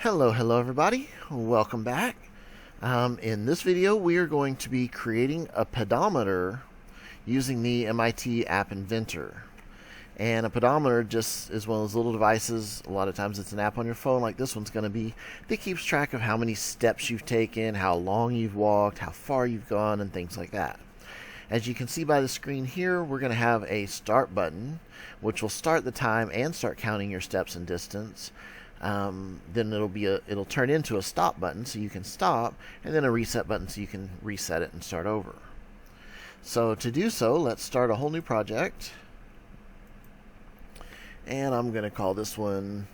Hello everybody, welcome back. In this video we are going to be creating a pedometer using the MIT app inventor. And a pedometer just is one of those little devices, a lot of times it's an app on your phone like this one's going to be, that keeps track of how many steps you've taken, how long you've walked, how far you've gone, and things like that. As you can see by the screen here, we're going to have a start button, which will start the time and start counting your steps and distance. Then it'll turn into a stop button so you can stop, and then a reset button so you can reset it and start over. So to do so, let's start a whole new project. And I'm going to call this one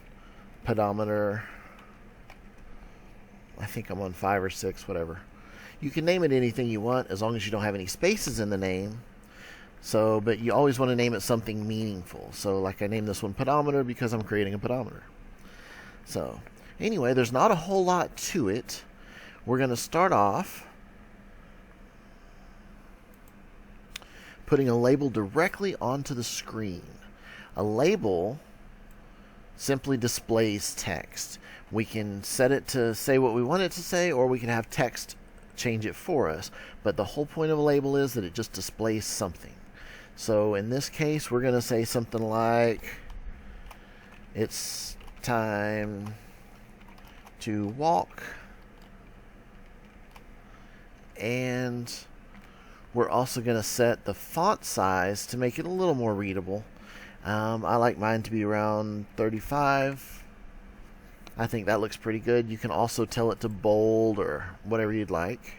Pedometer. I think I'm on 5 or 6, whatever. You can name it anything you want as long as you don't have any spaces in the name. But you always want to name it something meaningful. So like I named this one Pedometer because I'm creating a pedometer. So anyway, there's not a whole lot to it. We're going to start off putting a label directly onto the screen. A label simply displays text. We can set it to say what we want it to say, or we can have text change it for us. But the whole point of a label is that it just displays something. So in this case, we're going to say something like, it's time to walk. And we're also going to set the font size to make it a little more readable. I like mine to be around 35. I think that looks pretty good. You can also tell it to bold or whatever you'd like.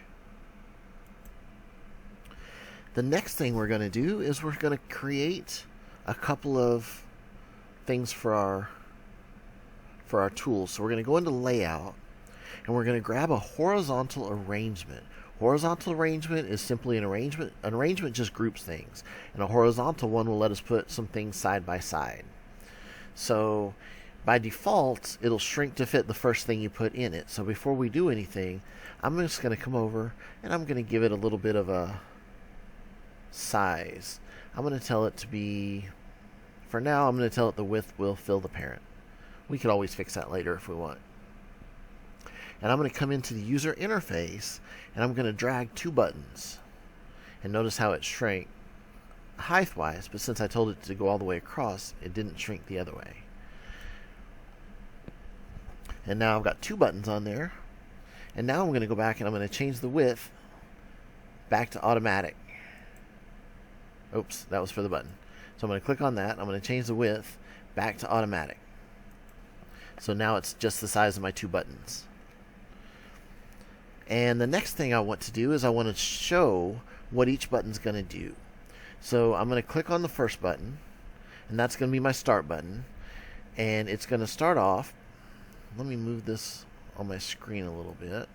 The next thing we're going to do is we're going to create a couple of things for our tools. So we're going to go into layout, and we're going to grab a horizontal arrangement. Horizontal arrangement is simply an arrangement. An arrangement just groups things, and a horizontal one will let us put some things side by side. So by default, it'll shrink to fit the first thing you put in it. So before we do anything, I'm just going to come over and I'm going to give it a little bit of a size. I'm going to tell it to be, for now, I'm going to tell it the width will fill the parent. We could always fix that later if we want. And I'm going to come into the user interface, and I'm going to drag 2 buttons. And notice how it shrank height-wise, but since I told it to go all the way across, it didn't shrink the other way. And now I've got 2 buttons on there. And now I'm going to go back and I'm going to change the width back to automatic. Oops, that was for the button. So I'm going to click on that. I'm going to change the width back to automatic. So now it's just the size of my 2 buttons. And the next thing I want to do is I want to show what each button's going to do. So I'm going to click on the first button, and that's going to be my start button. And it's going to start off. Let me move this on my screen a little bit.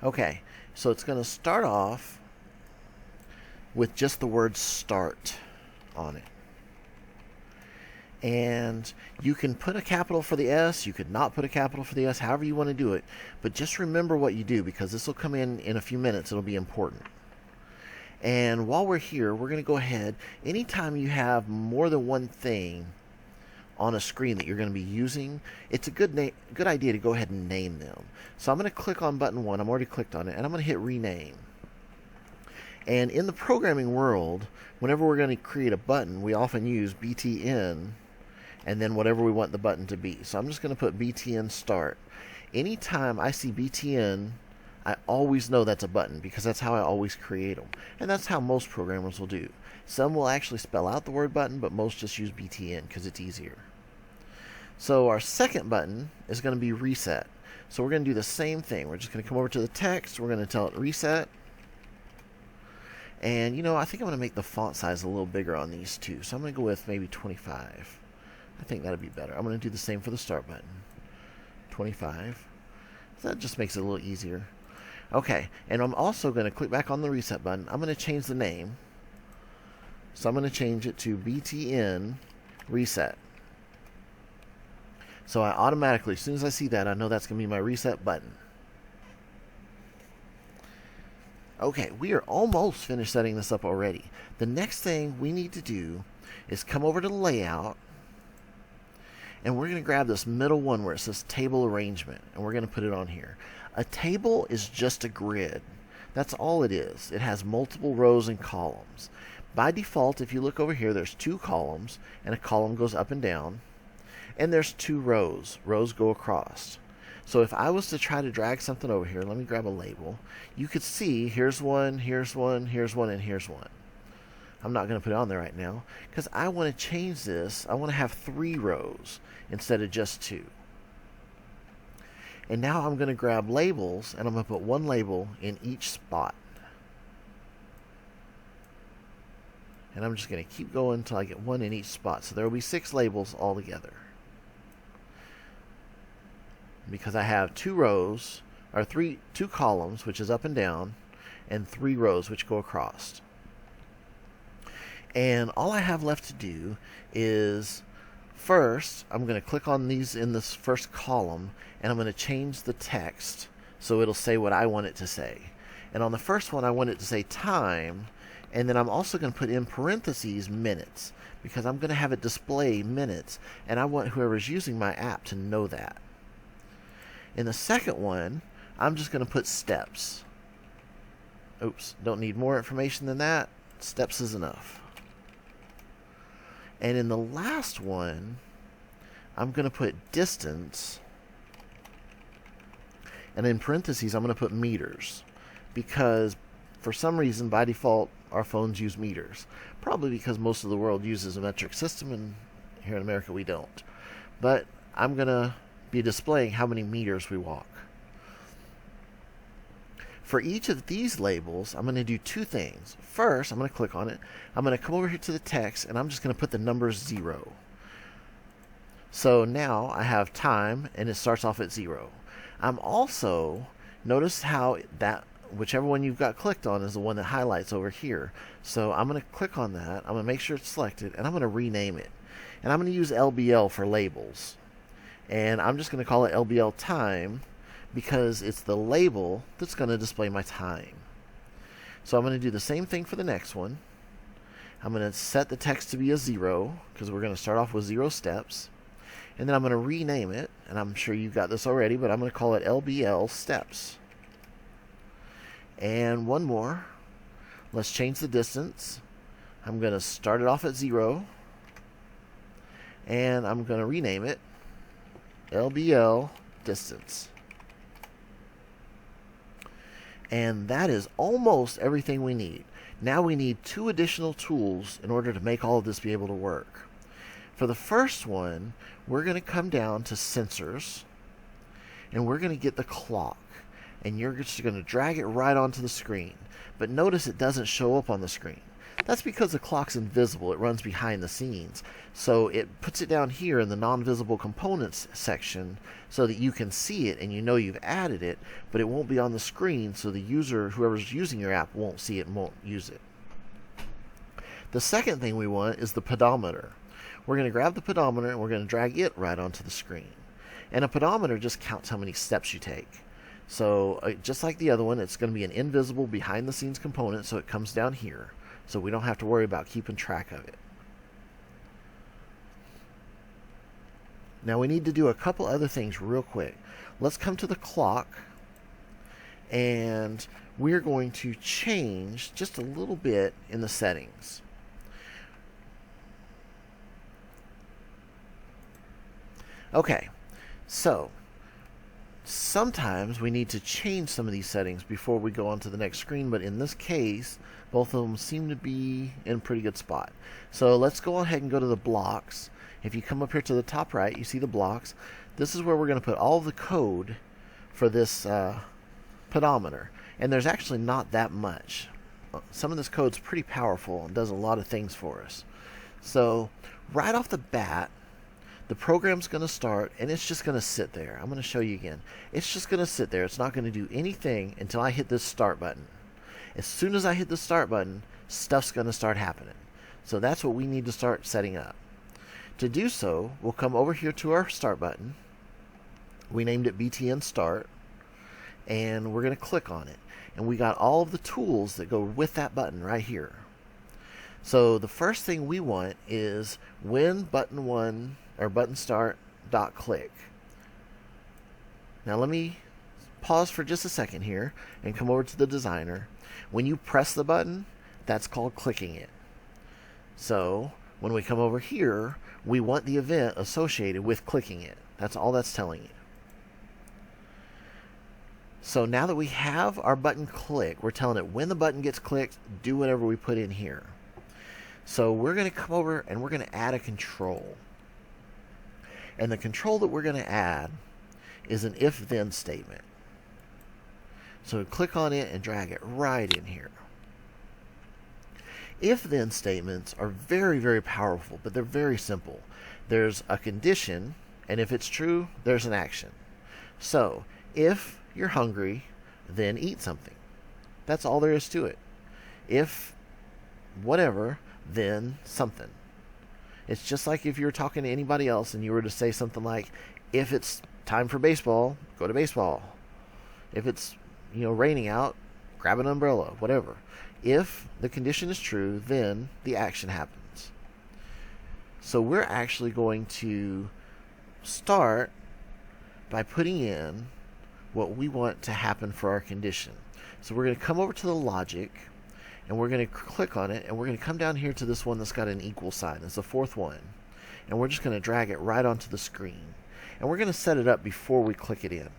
Okay, so it's going to start off with just the word start on it. And you can put a capital for the S, you could not put a capital for the S, however you want to do it. But just remember what you do, because this will come in a few minutes. It'll be important. And while we're here, we're going to go ahead. Anytime you have more than one thing on a screen that you're going to be using, it's a good idea to go ahead and name them. So I'm going to click on button 1. I'm already clicked on it, and I'm going to hit rename. And in the programming world, whenever we're going to create a button, we often use btn and then whatever we want the button to be. So I'm just going to put btn start. Anytime I see btn, I always know that's a button, because that's how I always create them. And that's how most programmers will do. Some will actually spell out the word button, but most just use btn because it's easier. So our second button is going to be reset. So we're going to do the same thing. We're just going to come over to the text. We're going to tell it reset. And I think I'm going to make the font size a little bigger on these two. So I'm going to go with maybe 25. I think that'd be better. I'm going to do the same for the start button. 25. So that just makes it a little easier. Okay, and I'm also going to click back on the reset button. I'm going to change the name. So I'm going to change it to btn reset. So I automatically, as soon as I see that, I know that's going to be my reset button. Okay, we are almost finished setting this up already. The next thing we need to do is come over to layout, And we're going to grab this middle one where it says table arrangement, and we're going to put it on here. A table is just a grid. That's all it is. It has multiple rows and columns. By default, if you look over here, there's 2 columns, and a column goes up and down, and there's 2 rows. Rows go across. So if I was to try to drag something over here, let me grab a label. You could see here's one, here's one, here's one, and here's one. I'm not going to put it on there right now because I want to change this. I want to have 3 rows instead of just 2. And now I'm going to grab labels, and I'm going to put 1 label in each spot. And I'm just going to keep going until I get 1 in each spot. So there will be 6 labels altogether. Because I have 2 rows, or 2 columns, which is up and down, and 3 rows, which go across. And all I have left to do is, first, I'm going to click on these in this first column, and I'm going to change the text so it'll say what I want it to say. And on the first one, I want it to say time, and then I'm also going to put in parentheses minutes, because I'm going to have it display minutes, and I want whoever's using my app to know that. In the second one, I'm just going to put steps. Oops, don't need more information than that. Steps is enough. And in the last one, I'm going to put distance, and in parentheses, I'm going to put meters, because for some reason, by default, our phones use meters. Probably because most of the world uses a metric system, and here in America we don't. But I'm going to be displaying how many meters we walk. For each of these labels, I'm going to do 2 things. First, I'm going to click on it. I'm going to come over here to the text, and I'm just going to put the number 0. So now I have time, and it starts off at 0. I'm also, notice how that whichever one you've got clicked on is the one that highlights over here. So I'm going to click on that. I'm going to make sure it's selected, and I'm going to rename it. And I'm going to use LBL for labels. And I'm just going to call it LBL time, because it's the label that's going to display my time. So I'm going to do the same thing for the next one. I'm going to set the text to be a 0, because we're going to start off with 0 steps. And then I'm going to rename it, and I'm sure you've got this already, but I'm going to call it LBL steps. And one more. Let's change the distance. I'm going to start it off at 0, and I'm going to rename it LBL distance. And that is almost everything we need. Now we need 2 additional tools in order to make all of this be able to work. For the first one, we're going to come down to sensors, and we're going to get the clock. And you're just going to drag it right onto the screen. But notice it doesn't show up on the screen. That's because the clock's invisible. It runs behind the scenes. So it puts it down here in the non-visible components section so that you can see it and you know you've added it, but it won't be on the screen, so the user, whoever's using your app, won't see it and won't use it. The second thing we want is the pedometer. We're going to grab the pedometer and we're going to drag it right onto the screen. And a pedometer just counts how many steps you take. So just like the other one, it's going to be an invisible behind the scenes component, so it comes down here. So we don't have to worry about keeping track of it. Now we need to do a couple other things real quick. Let's come to the clock, and we're going to change just a little bit in the settings. Okay, so sometimes we need to change some of these settings before we go on to the next screen, but in this case, both of them seem to be in a pretty good spot. So let's go ahead and go to the blocks. If you come up here to the top right, you see the blocks. This is where we're going to put all the code for this pedometer. And there's actually not that much. Some of this code's pretty powerful and does a lot of things for us. So right off the bat, the program's going to start, and it's just going to sit there. I'm going to show you again. It's just going to sit there. It's not going to do anything until I hit this start button. As soon as I hit the start button, stuff's going to start happening. So that's what we need to start setting up. To do so, we'll come over here to our start button. We named it BTN Start, and we're going to click on it. And we got all of the tools that go with that button right here. So the first thing we want is when button 1 or button start start.click. Now let me pause for just a second here and come over to the designer. When you press the button, that's called clicking it. So when we come over here, we want the event associated with clicking it. That's all that's telling you. So now that we have our button click, we're telling it when the button gets clicked, do whatever we put in here. So we're going to come over and we're going to add a control. And the control that we're going to add is an if-then statement. So click on it and drag it right in here. If-then statements are very, very powerful, but they're very simple. There's a condition, and if it's true, there's an action. So if you're hungry, then eat something. That's all there is to it. If whatever, then something. It's just like if you were talking to anybody else and you were to say something like, if it's time for baseball, go to baseball. If it's, raining out, grab an umbrella, whatever. If the condition is true, then the action happens. So we're actually going to start by putting in what we want to happen for our condition. So we're going to come over to the logic, and we're going to click on it, and we're going to come down here to this one that's got an equal sign. It's the fourth one. And we're just going to drag it right onto the screen. And we're going to set it up before we click it in.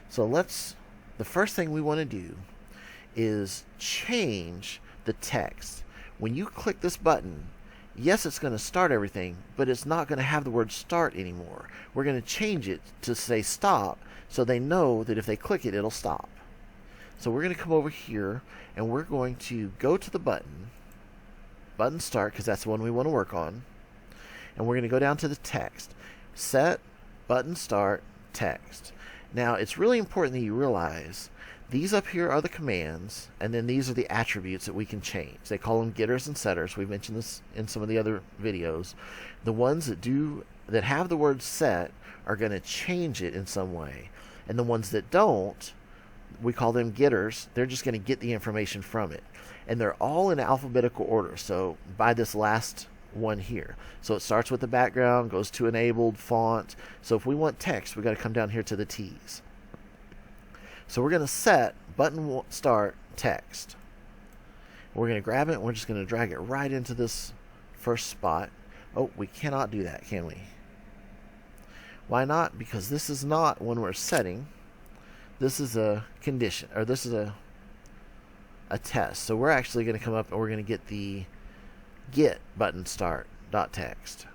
So the first thing we want to do is change the text. When you click this button, yes, it's going to start everything, but it's not going to have the word start anymore. We're going to change it to say stop, so they know that if they click it, it'll stop. So we're going to come over here, and we're going to go to the button start, because that's the one we want to work on. And we're going to go down to the text. Set button start text. Now, it's really important that you realize these up here are the commands, and then these are the attributes that we can change. They call them getters and setters. We've mentioned this in some of the other videos. The ones that have the word set are going to change it in some way. And the ones that don't, we call them getters. They're just going to get the information from it. And they're all in alphabetical order. So by this last one here. So it starts with the background, goes to enabled, font. So if we want text, we got to come down here to the T's. So we're going to set button start text. We're going to grab it, and we're just going to drag it right into this first spot. Oh, we cannot do that, can we? Why not? Because this is not when we're setting. This is a condition, or this is a test. So we're actually going to come up and we're going to get the get button start dot text.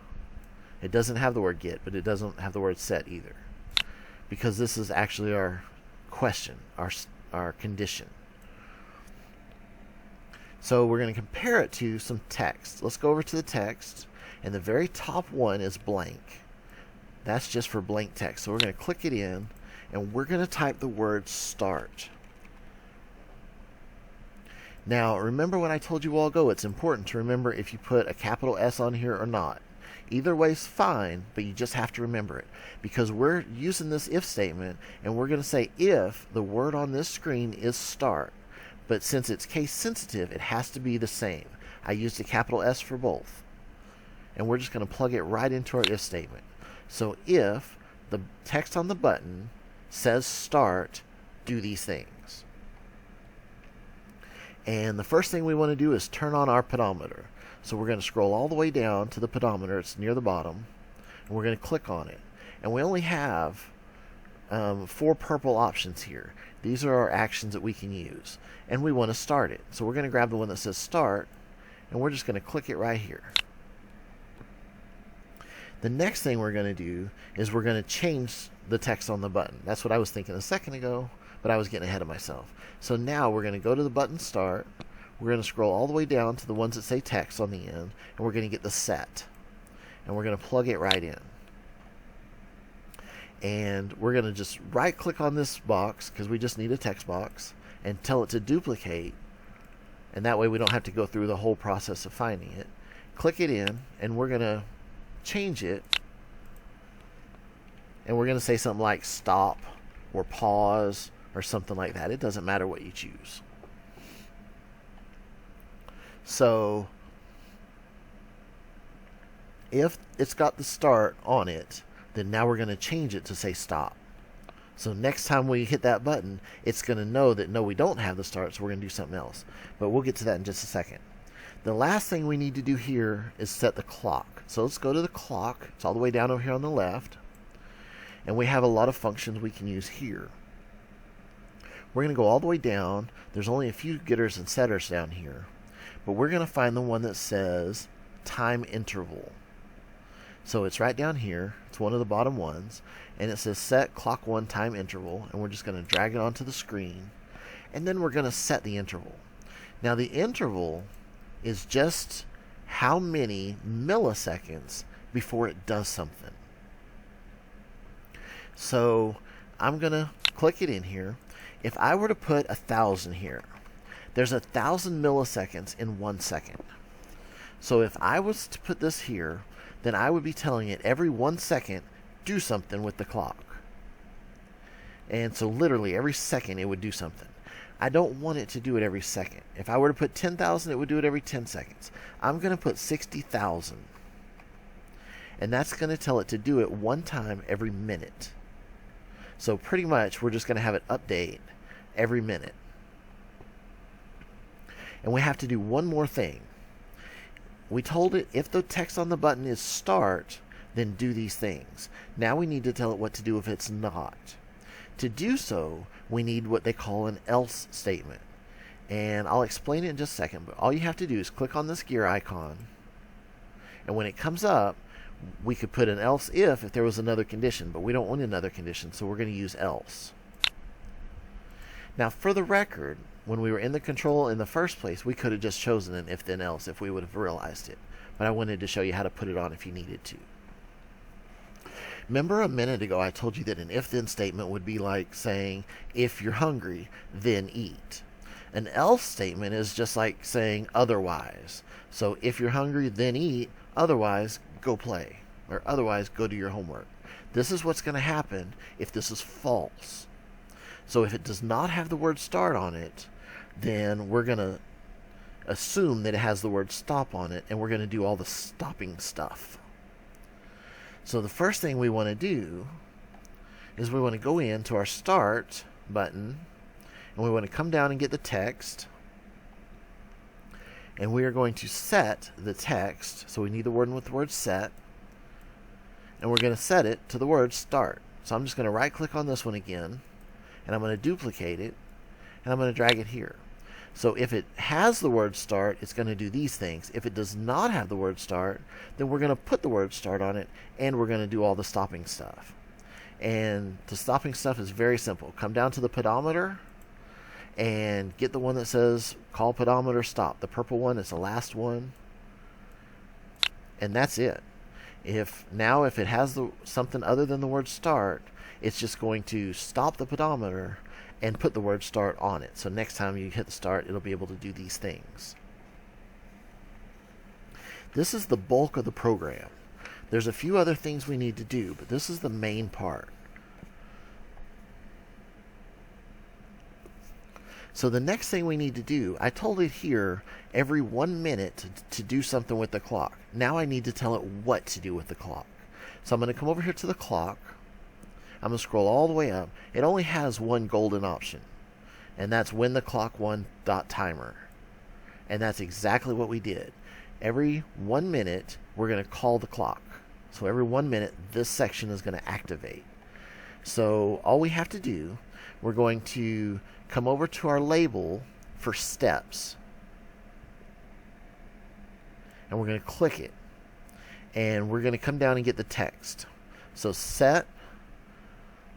It doesn't have the word get, but it doesn't have the word set either, because this is actually our question, our condition. So we're going to compare it to some text. Let's go over to the text, and the very top one is blank. That's just for blank text. So we're going to click it in, and we're going to type the word start. Now, remember when I told you a while ago, it's important to remember if you put a capital S on here or not. Either way is fine, but you just have to remember it, because we're using this if statement, and we're going to say if the word on this screen is start. But since it's case sensitive, it has to be the same. I used a capital S for both. And we're just going to plug it right into our if statement. So if the text on the button says start, do these things. And the first thing we want to do is turn on our pedometer. So we're going to scroll all the way down to the pedometer. It's near the bottom. And we're going to click on it. And we only have 4 purple options here. These are our actions that we can use. And we want to start it. So we're going to grab the one that says start. And we're just going to click it right here. The next thing we're going to do is we're going to change the text on the button. That's what I was thinking a second ago, but I was getting ahead of myself. So now we're going to go to the button start. We're going to scroll all the way down to the ones that say text on the end, and we're going to get the set. And we're going to plug it right in. And we're going to just right click on this box, because we just need a text box, and tell it to duplicate. And that way we don't have to go through the whole process of finding it. Click it in, and we're going to change it. And we're going to say something like stop or pause or something like that. It doesn't matter what you choose. So if it's got the start on it, then now we're going to change it to say stop. So next time we hit that button, it's going to know that no, we don't have the start, so we're going to do something else. But we'll get to that in just a second. The last thing we need to do here is set the clock. So let's go to the clock. It's all the way down over here on the left. And we have a lot of functions we can use here. We're going to go all the way down. There's only a few getters and setters down here. But we're going to find the one that says time interval. So it's right down here. It's one of the bottom ones. And it says set clock 1 time interval. And we're just going to drag it onto the screen. And then we're going to set the interval. Now the interval is just how many milliseconds before it does something. So I'm going to click it in here. If I were to put 1,000 here, there's 1,000 milliseconds in 1 second. So if I was to put this here, then I would be telling it every 1 second, do something with the clock. And so literally every second it would do something. I don't want it to do it every second. If I were to put 10,000, it would do it every 10 seconds. I'm going to put 60,000. And that's going to tell it to do it 1 time every minute. So pretty much we're just going to have it update every minute. And we have to do one more thing. We told it if the text on the button is start, then do these things. Now we need to tell it what to do if it's not. To do so, we need what they call an else statement. And I'll explain it in just a second, but all you have to do is click on this gear icon. And when it comes up, we could put an else if there was another condition, but we don't want another condition, so we're going to use else. Now, for the record, when we were in the control in the first place, we could have just chosen an if then else if we would have realized it. But I wanted to show you how to put it on if you needed to. Remember a minute ago I told you that an if then statement would be like saying, if you're hungry, then eat. An else statement is just like saying otherwise. So if you're hungry, then eat. Otherwise, go play. Or otherwise, go do your homework. This is what's going to happen if this is false. So if it does not have the word start on it, then we're going to assume that it has the word stop on it, and we're going to do all the stopping stuff. So the first thing we want to do is we want to go into our start button, and we want to come down and get the text, and we are going to set the text. So we need the word with the word set, and we're going to set it to the word start. So I'm just going to right click on this one again, and I'm going to duplicate it, and I'm going to drag it here. So if it has the word start, it's going to do these things. If it does not have the word start, then we're going to put the word start on it, and we're going to do all the stopping stuff. And the stopping stuff is very simple. Come down to the pedometer and get the one that says call pedometer stop. The purple one is the last one. And that's it. If it has something other than the word start, it's just going to stop the pedometer and put the word start on it. So next time you hit the start, it'll be able to do these things. This is the bulk of the program. There's a few other things we need to do, but this is the main part. So the next thing we need to do, I told it here every 1 minute to do something with the clock. Now I need to tell it what to do with the clock. So I'm going to come over here to the clock. I'm going to scroll all the way up. It only has one golden option, and that's when the clock 1 .timer. And that's exactly what we did. Every 1 minute, we're going to call the clock. So every 1 minute, this section is going to activate. So all we have to do, we're going to come over to our label for steps, and we're going to click it, and we're going to come down and get the text. So set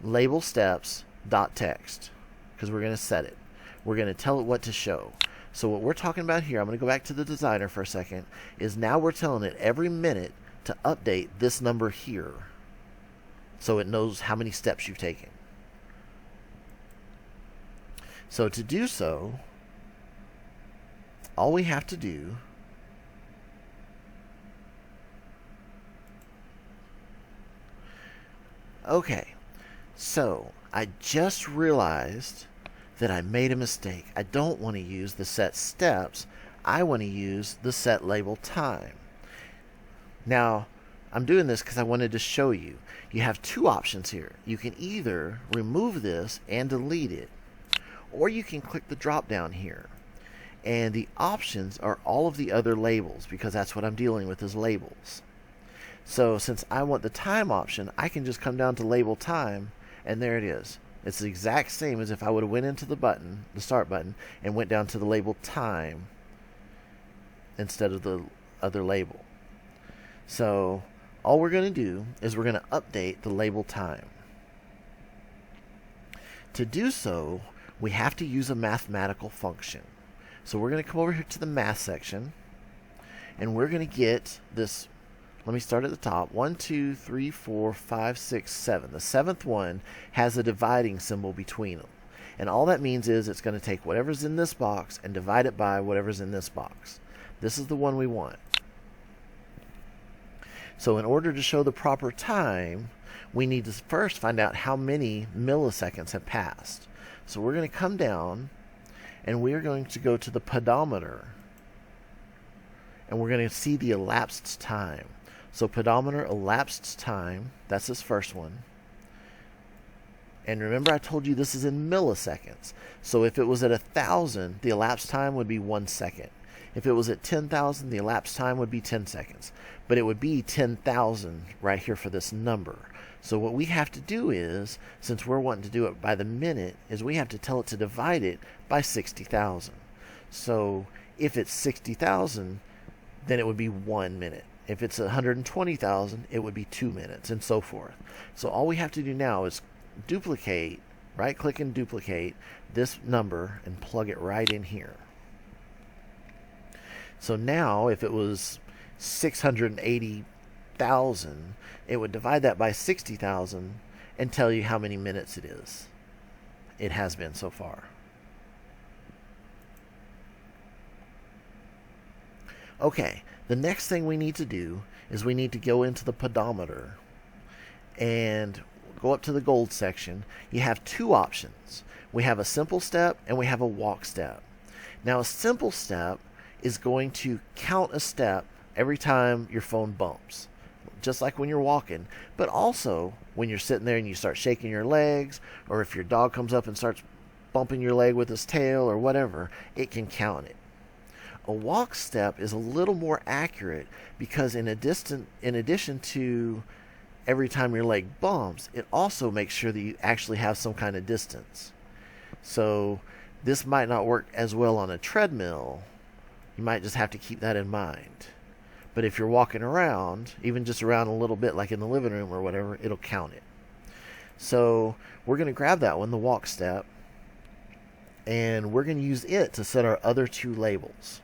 label steps .text, because we're going to set it. We're going to tell it what to show. So what we're talking about here, I'm going to go back to the designer for a second, is now we're telling it every minute to update this number here, so it knows how many steps you've taken. So to do so, all we have to do okay, so I just realized that I made a mistake. I don't want to use the set steps. I want to use the set label time. Now, I'm doing this because I wanted to show you. You have two options here. You can either remove this and delete it, or you can click the drop down here. And the options are all of the other labels, because that's what I'm dealing with is labels. So since I want the time option, I can just come down to label time, and there it is. It's the exact same as if I would have went into the button, the start button, and went down to the label time instead of the other label. So all we're going to do is we're going to update the label time. To do so, we have to use a mathematical function. So we're going to come over here to the math section, and we're going to get this. Let me start at the top. 1, 2, 3, 4, 5, 6, 7. The seventh one has a dividing symbol between them. And all that means is it's going to take whatever's in this box and divide it by whatever's in this box. This is the one we want. So in order to show the proper time, we need to first find out how many milliseconds have passed. So we're going to come down, and we're going to go to the pedometer, and we're going to see the elapsed time. So pedometer elapsed time, that's this first one. And remember I told you this is in milliseconds. So if it was at 1,000, the elapsed time would be 1 second. If it was at 10,000, the elapsed time would be 10 seconds. But it would be 10,000 right here for this number. So what we have to do is, since we're wanting to do it by the minute, is we have to tell it to divide it by 60,000. So if it's 60,000, then it would be 1 minute. If it's 120,000, it would be 2 minutes, and so forth. So all we have to do now is duplicate, right-click and duplicate this number and plug it right in here. So now if it was 680,000, it would divide that by 60,000 and tell you how many minutes it has been so far. Okay, the next thing we need to do is we need to go into the pedometer and go up to the gold section. You have two options. We have a simple step and we have a walk step. Now a simple step is going to count a step every time your phone bumps, just like when you're walking, but also when you're sitting there and you start shaking your legs, or if your dog comes up and starts bumping your leg with his tail or whatever, it can count it. A walk step is a little more accurate because in addition to every time your leg bumps, it also makes sure that you actually have some kind of distance. So this might not work as well on a treadmill. You might just have to keep that in mind. But if you're walking around, even just around a little bit like in the living room or whatever, it'll count it. So we're going to grab that one, the walk step, and we're going to use it to set our other two labels.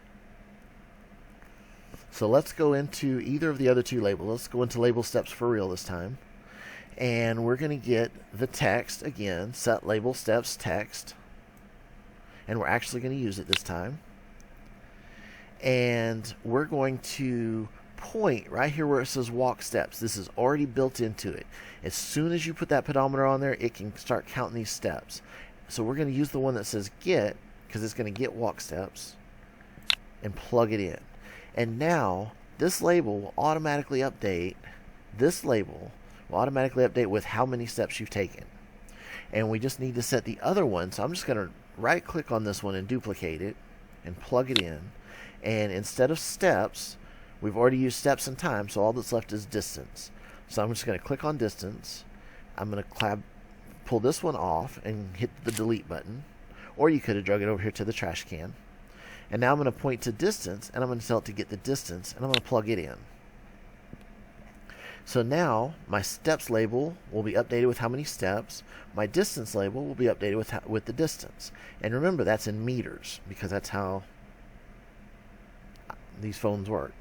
So let's go into either of the other two labels. Let's go into label steps for real this time. And we're going to get the text again, set label steps text. And we're actually going to use it this time. And we're going to point right here where it says walk steps. This is already built into it. As soon as you put that pedometer on there, it can start counting these steps. So we're going to use the one that says get, because it's going to get walk steps, and plug it in. And now this label will automatically update. This label will automatically update with how many steps you've taken. And we just need to set the other one. So I'm just going to right click on this one and duplicate it and plug it in. And instead of steps, we've already used steps and time, so all that's left is distance. So I'm just going to click on distance. I'm going to pull this one off and hit the delete button. Or you could have drug it over here to the trash can. And now I'm going to point to distance, and I'm going to tell it to get the distance, and I'm going to plug it in. So now my steps label will be updated with how many steps. My distance label will be updated with the distance. And remember, that's in meters, because that's how these phones work.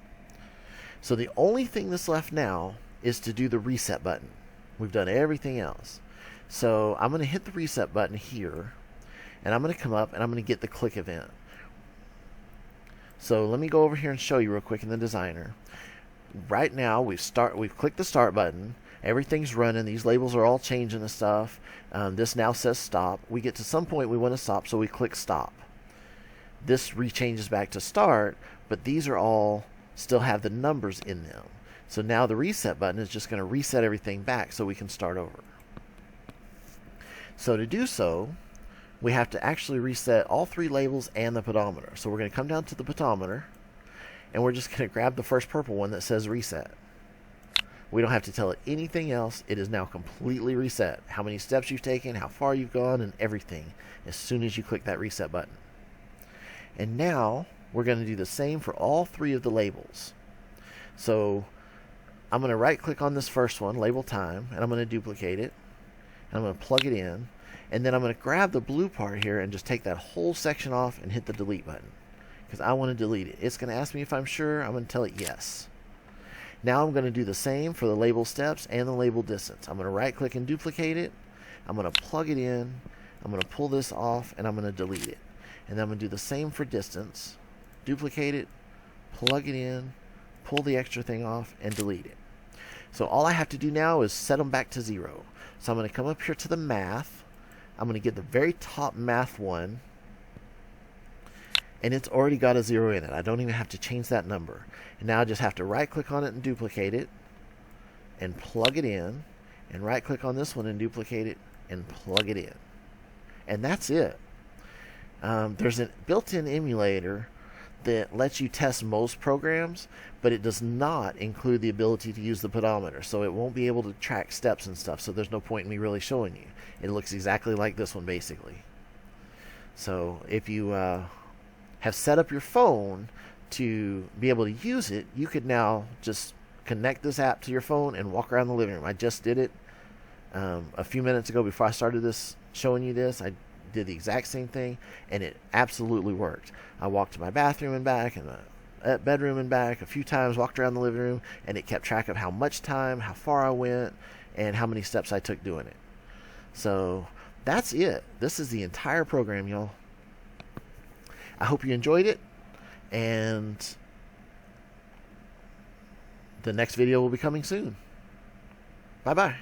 So the only thing that's left now is to do the reset button. We've done everything else. So I'm going to hit the reset button here, and I'm going to come up and I'm going to get the click event. So let me go over here and show you real quick in the designer. Right now we've clicked the start button. Everything's running. These labels are all changing and stuff. This now says stop. We get to some point we want to stop, so we click stop. This rechanges back to start, but these are all still have the numbers in them. So now the reset button is just going to reset everything back so we can start over. So to do so, we have to actually reset all 3 labels and the pedometer. So we're going to come down to the pedometer, and we're just going to grab the first purple one that says reset. We don't have to tell it anything else. It is now completely reset. How many steps you've taken, how far you've gone, and everything as soon as you click that reset button. And now we're going to do the same for all 3 of the labels. So I'm going to right click on this first one, label time, and I'm going to duplicate it. And I'm going to plug it in. And then I'm going to grab the blue part here and just take that whole section off and hit the delete button, because I want to delete it. It's going to ask me if I'm sure. I'm going to tell it yes. Now I'm going to do the same for the label steps and the label distance. I'm going to right click and duplicate it. I'm going to plug it in. I'm going to pull this off, and I'm going to delete it. And then I'm going to do the same for distance. Duplicate it, plug it in, pull the extra thing off, and delete it. So all I have to do now is set them back to 0. So I'm going to come up here to the math. I'm going to get the very top math one, and it's already got a 0 in it. I don't even have to change that number. And now I just have to right click on it and duplicate it and plug it in, and right click on this one and duplicate it and plug it in. And that's it. There's a built-in emulator that lets you test most programs, but it does not include the ability to use the pedometer, so it won't be able to track steps and stuff, so there's no point in me really showing you. It looks exactly like this one, basically. So if you have set up your phone to be able to use it, you could now just connect this app to your phone and walk around the living room. I just did it a few minutes ago before I started this, showing you this. I did the exact same thing, and it absolutely worked. I walked to my bathroom and back, and my bedroom and back a few times, walked around the living room, and it kept track of how much time, how far I went, and how many steps I took doing it. So that's it. This is the entire program, y'all. I hope you enjoyed it, and the next video will be coming soon. Bye-bye.